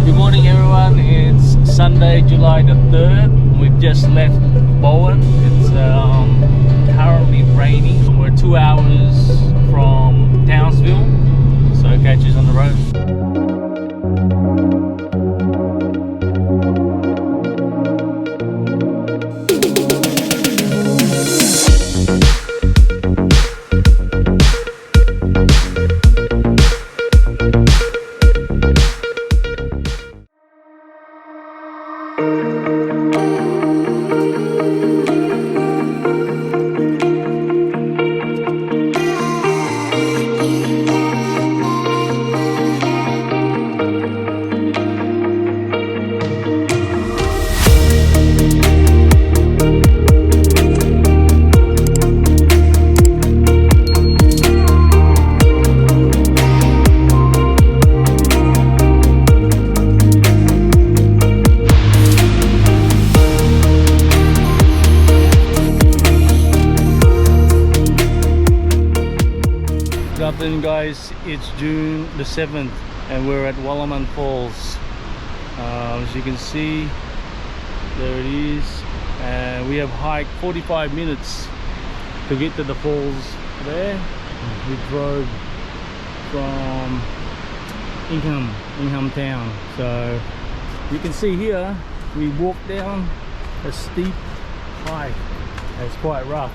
Good morning everyone, it's Sunday, July the 3rd. We've just left Bowen. It's currently raining. We're 2 hours from Townsville, so catch us on the road. Good afternoon guys, it's June the 7th and we're at Wallaman Falls. As you can see, there it is, and we have hiked 45 minutes to get to the falls there. We drove from Ingham town, so you can see here we walked down a steep hike. It's quite rough.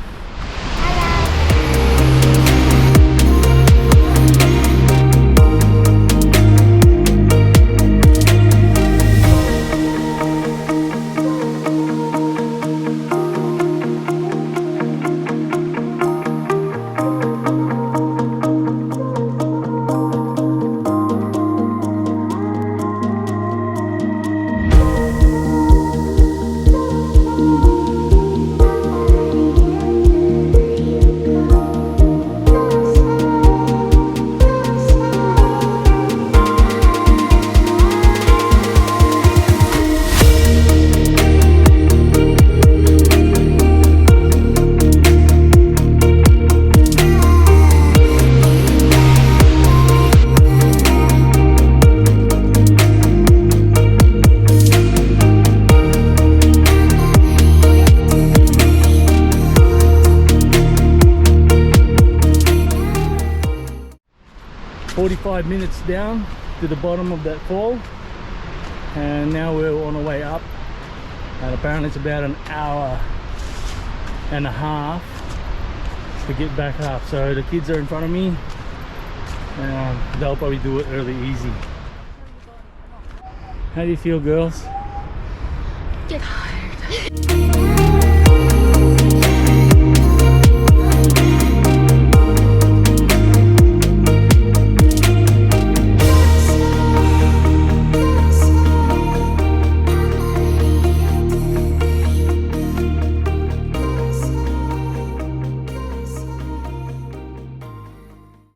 45 minutes down to the bottom of that fall, and now we're on our way up, and apparently it's about an hour and a half to get back up. So the kids are in front of me, and they'll probably do it really easy. How do you feel, girls? Get tired.